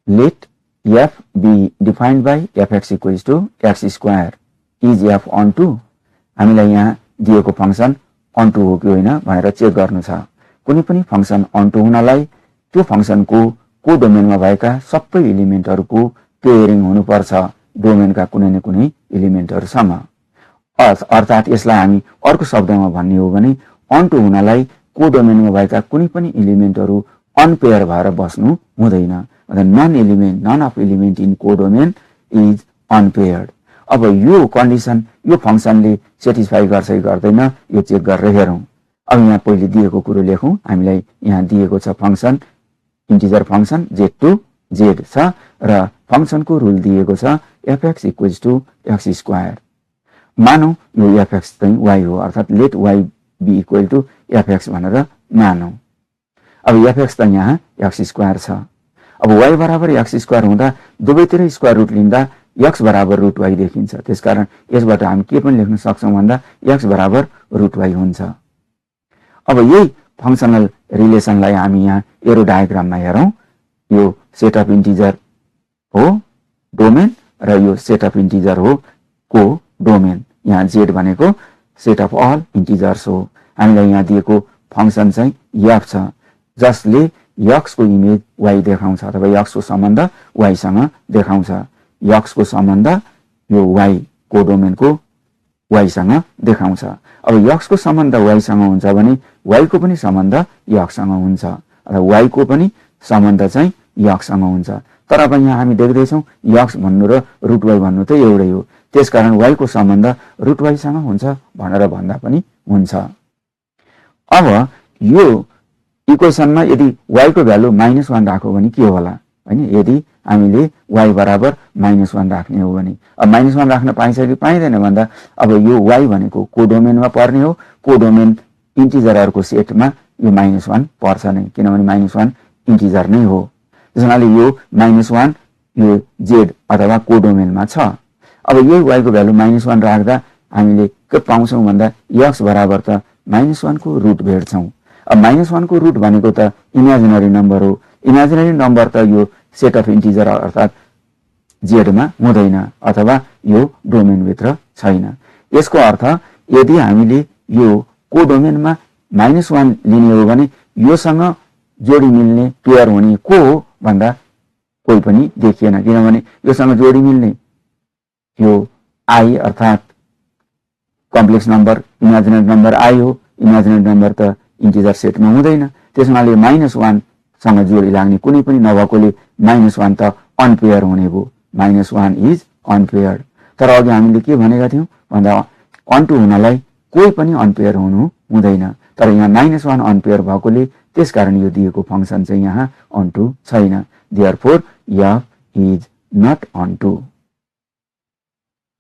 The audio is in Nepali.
let f be defined by fx equals to x square. Is f onto? हामीलाई यहाँ दिएको फंक्सन onto हो कि होइन भनेर चेक गर्नु छ। कुनै पनि फंक्सन onto हुनलाई त्यो फंक्सनको को डोमेनमा भएका सबै एलिमेन्टहरुको पेयरिङ हुनुपर्छ डोमेनका कुनै न कुनै एलिमेन्टहरुसँग। अर्थात यसलाई हामी अर्को शब्दमा भन्ने हो भने onto हुनलाई को डोमेनमा भएका कुनै पनि एलिमेन्टहरु अनपेयर भएर बस्नु हुँदैन। none of element in codomain is unpaired. अब यो कन्डिसन यो फंक्सनले सेटिस्फाई गर्छ कि गर्दैन यो चेक गरेर हेरौं। अब यहाँ पहिले दिएको कुरो लेखौं। हामीलाई यहाँ दिएको छ function integer function z to z छ र फंक्सनको रुल दिएको छ fx equals to x square. मानौ यो fx चाहिँ y हो अर्थात let y be equal to fx भनेर मानौ। अब fx त यहाँ x square छ। अब y बराबर x स्क्वायर हुँदा दुवैतिर स्क्वायर रुट लिँदा x बराबर रुट y देखिन्छ। त्यसकारण यसबाट हामी के पनि लेख्न सक्छौं भन्दा x बराबर रुट y हुन्छ। अब यही फंक्शनल रिलेसनलाई हामी यहाँ एरो डायग्राममा हेरौं। यो सेट अफ इन्टिजर हो डोमेन र यो सेट अफ इन्टिजर हो को डोमेन। यहाँ z भनेको सेट अफ अल इन्टिजर्स हो। हामीलाई यहाँ दिएको फंक्सन चाहिँ f छ जसले x को इमेज y देखाउँछ अथवा x को सम्बन्ध y सँग देखाउँछ। x को सम्बन्ध यो y को डोमेनको y सँग देखाउँछ। अब x को सम्बन्ध y सँग हुन्छ भने y को पनि सम्बन्ध x सँग हुन्छ र y को पनि सम्बन्ध चाहिँ x सँग हुन्छ। तर अब यहाँ हामी देख्दै छौं x भन्नु र रुट y भन्नु त एउटै हो। त्यसकारण y को सम्बन्ध रुट y सँग हुन्छ भनेर भन्दा पनि हुन्छ। अब यो इक्वेशनमा यदि y को भ्यालु -1 राखौ भने के होला हैन? यदि हामीले y बराबर -1 राख्ने हो भने अब -1 राख्न पाइन्छ कि पाइदैन भन्दा अब यो y भनेको को डोमेनमा पर्ने हो। को डोमेन इन्टिजरहरुको सेटमा यो -1 पर्छ नै किनभने -1 इन्टिजर नै हो। त्यसैले यो -1 यो z अथवा को डोमेनमा छ। अब यही y को भ्यालु -1 राख्दा हामीले के पाउँछौं भन्दा x बराबर त -1 को रुट भेट्छौं। अब -1 को रुट भनेको त इमेजिनरी नम्बर हो। इमेजिनरी नम्बर त यो सेट अफ इन्टिजर अर्थात z मा हुँदैन अथवा यो डोमेन भित्र छैन। यसको अर्थ यदि हामीले यो को डोमेनमा -1 लिने हो भने योसँग जोडी मिल्ने पेयर हुने को हो भन्दा कोही पनि देखिएन किनभने योसँग जोडी मिल्ने यो i अर्थात complex number imaginary number i हो। इमेजिनरी नम्बर त इन्टिजर सेटमा हुँदैन। त्यसैले -1 सँग जोडी लाग्ने कुनै पनि नभएकोले -1 त अनपेयर हुने भयो। -1 इज अनपेयर्ड। तर अघि हामीले के भनेका थियौं भन्दा onto हुनलाई कोही पनि अनपेयर हुनु हुँदैन। तर यहाँ -1 अनपेयर भएकोले त्यसकारण यो दिएको फंक्सन चाहिँ यहाँ onto छैन। Therefore f is not onto।